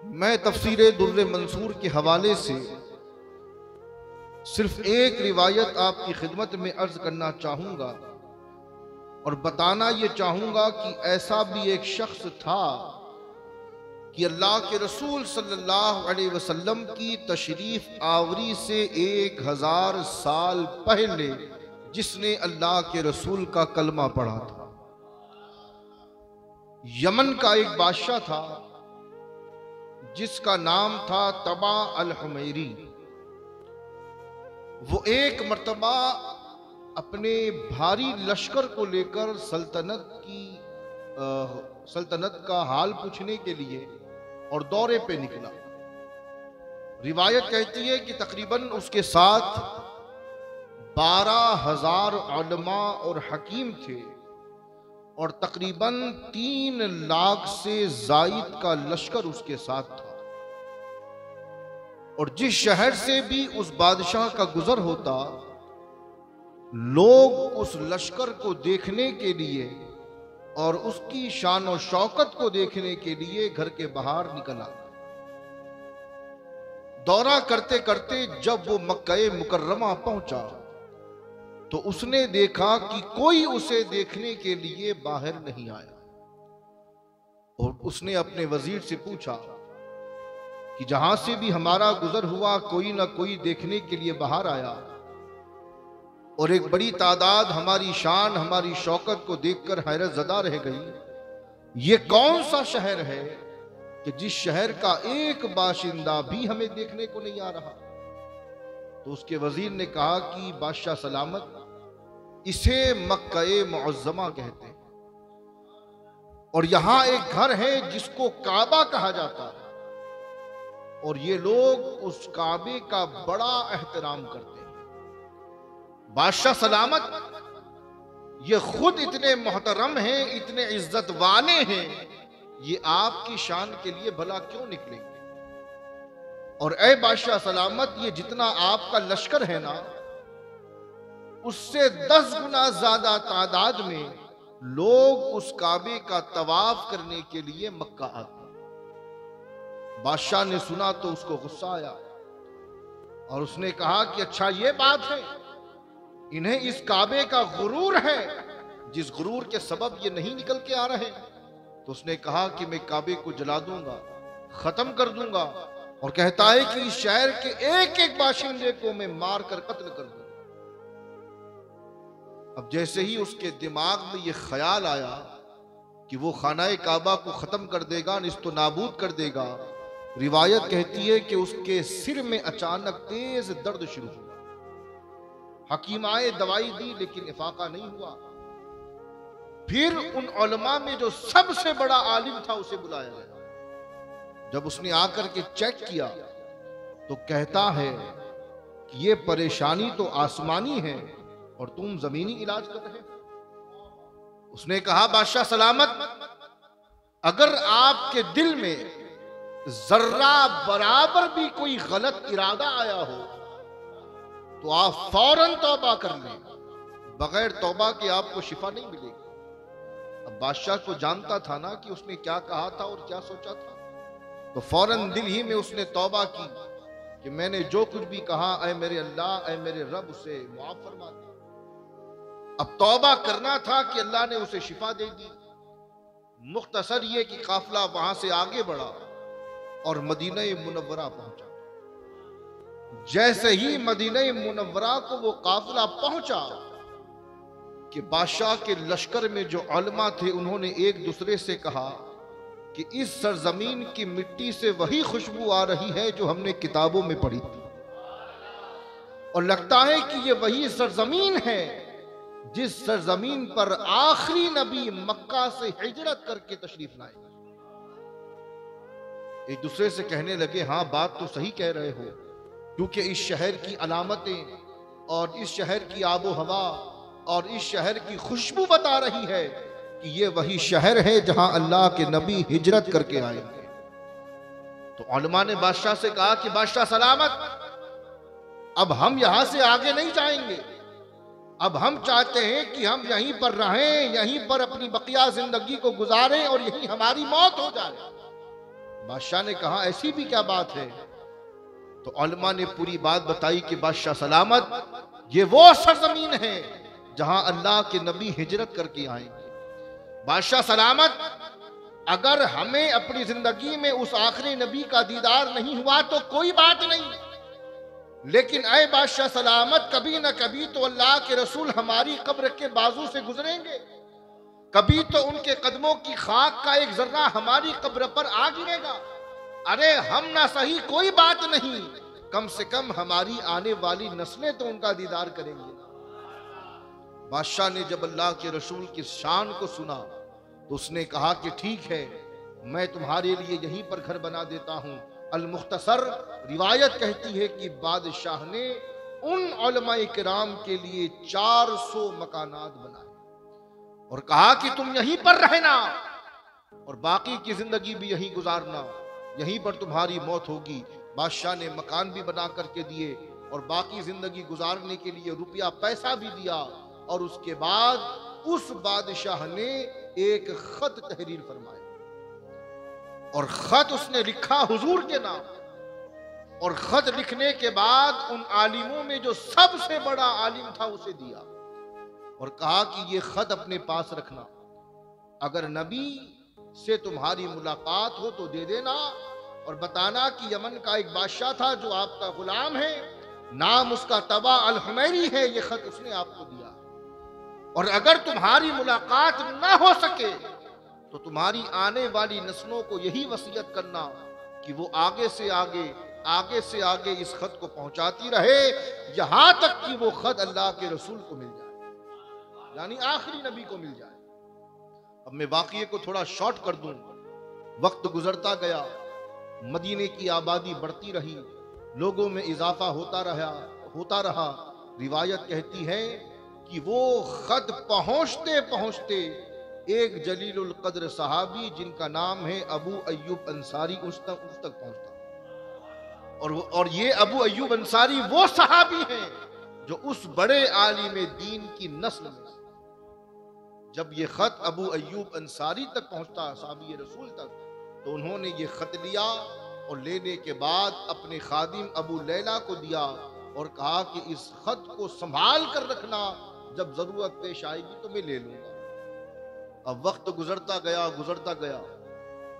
मैं तफसीर दुर्र मंसूर के हवाले से सिर्फ एक रिवायत आपकी खिदमत में अर्ज करना चाहूंगा और बताना ये चाहूंगा कि ऐसा भी एक शख्स था कि अल्लाह के रसूल सल्लल्लाहु अलैहि वसल्लम की तशरीफ आवरी से 1000 साल पहले जिसने अल्लाह के रसूल का कलमा पढ़ा था। यमन का एक बादशाह था जिसका नाम था तबा अल हुमैरी। वो एक मर्तबा अपने भारी लश्कर को लेकर सल्तनत का हाल पूछने के लिए और दौरे पे निकला। रिवायत कहती है कि तकरीबन उसके साथ 12,000 उलमा और हकीम थे और तकरीबन 3 लाख से जायद का लश्कर उसके साथ था। और जिस शहर से भी उस बादशाह का गुजर होता, लोग उस लश्कर को देखने के लिए और उसकी शान और शौकत को देखने के लिए घर के बाहर निकल आते। दौरा करते करते जब वो मक्का मुकर्रमा पहुंचा तो उसने देखा कि कोई उसे देखने के लिए बाहर नहीं आया। और उसने अपने वजीर से पूछा कि जहां से भी हमारा गुजर हुआ कोई ना कोई देखने के लिए बाहर आया और एक बड़ी तादाद हमारी शान हमारी शौकत को देखकर हैरत ज़दा रह गई। ये कौन सा शहर है कि जिस शहर का एक बाशिंदा भी हमें देखने को नहीं आ रहा। तो उसके वजीर ने कहा कि बादशाह सलामत, इसे मक्का मुअज़्ज़मा कहते हैं और यहां एक घर है जिसको काबा कहा जाता है और ये लोग उस काबे का बड़ा एहतराम करते हैं। बादशाह सलामत, ये खुद इतने मोहतरम हैं, इतने इज्जत वाले हैं, ये आपकी शान के लिए भला क्यों निकलेंगे। और ऐ बादशाह सलामत, ये जितना आपका लश्कर है ना, उससे 10 गुना ज्यादा तादाद में लोग उस काबे का तवाफ करने के लिए मक्का आते। बादशाह ने सुना तो उसको गुस्सा आया और उसने कहा कि अच्छा ये बात है, इन्हें इस काबे का गुरूर है जिस गुरूर के सबब ये नहीं निकल के आ रहे। तो उसने कहा कि मैं काबे को जला दूंगा, खत्म कर दूंगा और कहता है कि इस शहर के एक एक बाशिंदे को मैं मार कर कत्ल कर दूंगा। अब जैसे ही उसके दिमाग में ये ख्याल आया कि वो खानाए काबा को खत्म कर देगा, निस्तो नाबूद कर देगा, रिवायत कहती है कि उसके सिर में अचानक तेज दर्द शुरू हुआ। हकीम आए, दवाई दी, लेकिन इफाका नहीं हुआ। फिर उन उलमा में जो सबसे बड़ा आलिम था उसे बुलाया गया। जब उसने आकर के चेक किया तो कहता है कि ये परेशानी तो आसमानी है और तुम जमीनी इलाज कर रहे हो। उसने कहा बादशाह सलामत, अगर आपके दिल में जर्रा बराबर भी कोई गलत इरादा आया हो तो आप फौरन तौबा कर लें, बगैर तौबा के आपको शिफा नहीं मिलेगी। अब बादशाह को जानता था ना कि उसने क्या कहा था और क्या सोचा था, तो फौरन दिल ही में उसने तौबा की कि मैंने जो कुछ भी कहा, ऐ मेरे अल्लाह, ऐ मेरे रब, उसे मुआफ फरमा दे। अब तौबा करना था कि अल्लाह ने उसे शिफा दे दी। मुख्तसर ये कि काफिला वहां से आगे बढ़ा और मदीना मुनव्वरा पहुंचा। जैसे ही मदीना मुनव्वरा को वो काफिला पहुंचा कि बादशाह के लश्कर में जो उलमा थे उन्होंने एक दूसरे से कहा कि इस सरजमीन की मिट्टी से वही खुशबू आ रही है जो हमने किताबों में पढ़ी थी और लगता है कि ये वही सरजमीन है जिस सरजमीन पर आखिरी नबी मक्का से हिजरत करके तशरीफ लाए। एक दूसरे से कहने लगे, हाँ बात तो सही कह रहे हो, क्योंकि इस शहर की अलामतें और इस शहर की आबो हवा और इस शहर की खुशबू बता रही है कि ये वही शहर है जहां अल्लाह के नबी हिजरत करके आएंगे। तो उलमा ने बादशाह से कहा कि बादशाह सलामत, अब हम यहां से आगे नहीं जाएंगे, अब हम चाहते हैं कि हम यहीं पर रहें, यहीं पर अपनी बकिया जिंदगी को गुजारें और यहीं हमारी मौत हो जाए। बादशाह ने कहा ऐसी भी क्या बात है? तो उलमा ने पूरी बात बताई कि बादशाह सलामत, ये वो सरजमीन है जहां अल्लाह के नबी हिजरत करके आएंगे। बादशाह सलामत, अगर हमें अपनी जिंदगी में उस आखिरी नबी का दीदार नहीं हुआ तो कोई बात नहीं, लेकिन ऐ बादशाह सलामत, कभी ना कभी तो अल्लाह के रसूल हमारी कब्र के बाजू से गुजरेंगे, कभी तो उनके कदमों की खाक का एक जर्रा हमारी कब्र पर आ गिरेगा। अरे हम ना सही कोई बात नहीं, कम से कम हमारी आने वाली नस्लें तो उनका दीदार करेंगी। बादशाह ने जब अल्लाह के रसूल की शान को सुना तो उसने कहा कि ठीक है, मैं तुम्हारे लिए यहीं पर घर बना देता हूं। अल-मुख्तसर रिवायत कहती है कि बादशाह ने उन उलमाए किराम के लिए 400 मकानात बनाए और कहा कि तुम यहीं पर रहना और बाकी की जिंदगी भी यहीं गुजारना, यहीं पर तुम्हारी मौत होगी। बादशाह ने मकान भी बना करके दिए और बाकी जिंदगी गुजारने के लिए रुपया पैसा भी दिया। और उसके बाद उस बादशाह ने एक खत तहरीर फरमाया और खत उसने लिखा हुजूर के नाम। और खत लिखने के बाद उन आलिमों में जो सबसे बड़ा आलिम था उसे दिया और कहा कि ये खत अपने पास रखना, अगर नबी से तुम्हारी मुलाकात हो तो दे देना और बताना कि यमन का एक बादशाह था जो आपका गुलाम है, नाम उसका तबा अल हुमैरी है, ये खत उसने आपको दिया। और अगर तुम्हारी मुलाकात ना हो सके तो तुम्हारी आने वाली नस्लों को यही वसीयत करना कि वो आगे से आगे इस खत को पहुंचाती रहे यहां तक कि वो खत अल्लाह के रसूल को मिल जाए, यानी आखिरी नबी को मिल जाए। अब मैं वाक़ये को थोड़ा शॉर्ट कर दूं। वक्त गुजरता गया, मदीने की आबादी बढ़ती रही, लोगों में इजाफा होता रहा। रिवायत कहती है कि वो खत पहुंचते पहुंचते एक जलीलुल कद्र सहाबी जिनका नाम है अबू अय्यूब अंसारी उस तक पहुंचता। और ये अबू अय्यूब अंसारी वो सहाबी हैं जो उस बड़े आलिम दीन की नस्ल में। जब ये खत अबू अय्यूब अंसारी तक पहुंचता, साहबी रसूल तक, तो उन्होंने ये खत लिया और लेने के बाद अपने खादिम अबू लैला को दिया और कहा कि इस खत को संभाल कर रखना, जब जरूरत पेश आएगी तो मैं ले लूंगा। अब वक्त गुजरता गया।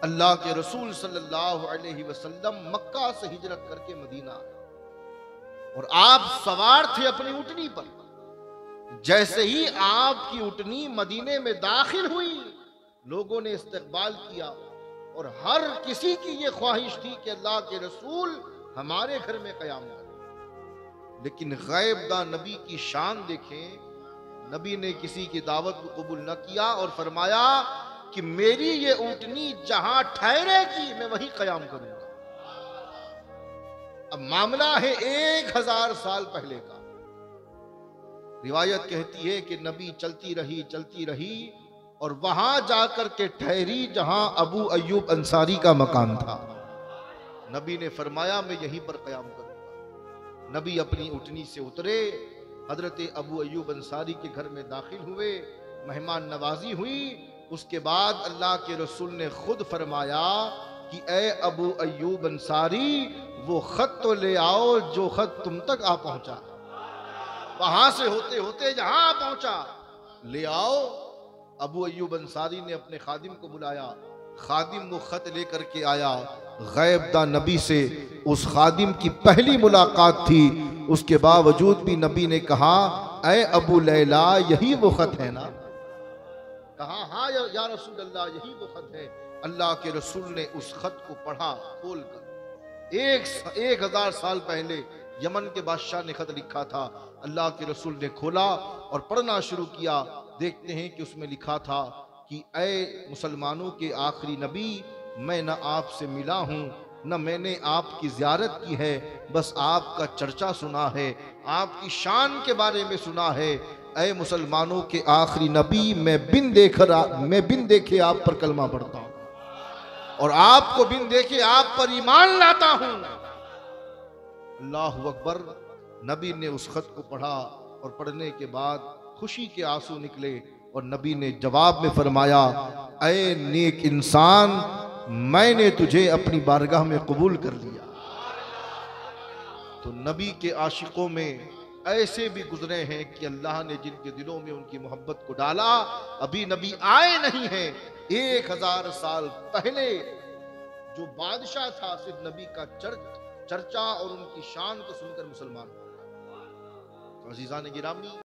अल्लाह के रसूल सल्लल्लाहु अलैहि वसल्लम मक्का से हिजरत करके मदीना आए और आप सवार थे अपनी ऊँटनी पर। जैसे ही आपकी ऊँटनी मदीने में दाखिल हुई, लोगों ने इस्तकबाल किया और हर किसी की ये ख्वाहिश थी कि अल्लाह के रसूल हमारे घर में क़याम करें। लेकिन गैबदा नबी की शान देखें, नबी ने किसी की दावत को कबूल न किया और फरमाया कि मेरी ये ऊँटनी जहां ठहरेगी मैं वहीं क़याम करूंगा। अब मामला है 1000 साल पहले का। रिवायत कहती है कि नबी चलती रही और वहां जाकर के ठहरी जहां अबू अय्यूब अंसारी का मकान था। नबी ने फरमाया मैं यहीं पर क़याम करूंगा। नबी अपनी ऊँटनी से उतरे, हजरत अबू अय्यूब अंसारी के घर में दाखिल हुए, मेहमान नवाजी हुई। उसके बाद अल्लाह के रसूल ने खुद फरमाया कि ए अबू अय्यूब अंसारी, वो खत तो ले आओ जो खत तुम तक आ पहुंचा, वहां से होते होते जहां आ पहुंचा ले आओ। अबू अय्यूब अंसारी ने अपने खादिम को बुलाया, खादिम वो खत लेकर के आया। गैबदा नबी से उस खादिम की पहली मुलाकात थी, उसके बावजूद भी नबी ने कहा ऐ अबू लैला, यही वो खत है ना? कहा हाँ या रसूल अल्लाह, यही वो खत है। अल्लाह के रसूल ने उस खत को पढ़ा खोल कर। 1000 साल पहले यमन के बादशाह ने खत लिखा था। अल्लाह के रसूल ने खोला और पढ़ना शुरू किया। देखते हैं कि उसमें लिखा था कि ऐ मुसलमानों के आखिरी नबी, मैं न आपसे मिला हूँ न मैंने आपकी ज़ियारत की है, बस आपका चर्चा सुना है, आपकी शान के बारे में सुना है। ऐ मुसलमानों के आखिरी नबी, मैं बिन देखे आप पर कलमा पढ़ता हूँ और आपको बिन देखे आप पर ईमान लाता हूँ। अल्लाहु अकबर। नबी ने उस खत को पढ़ा और पढ़ने के बाद खुशी के आंसू निकले और नबी ने जवाब में फरमाया ऐ नेक इंसान, मैंने तुझे अपनी बारगाह में कबूल कर लिया। तो नबी के आशिकों में ऐसे भी गुजरे हैं कि अल्लाह ने जिनके दिलों में उनकी मोहब्बत को डाला, अभी नबी आए नहीं हैं, 1000 साल पहले जो बादशाह था सिर्फ नबी का चर्चा और उनकी शान को सुनकर मुसलमान। तो अजीज़ान गिरामी,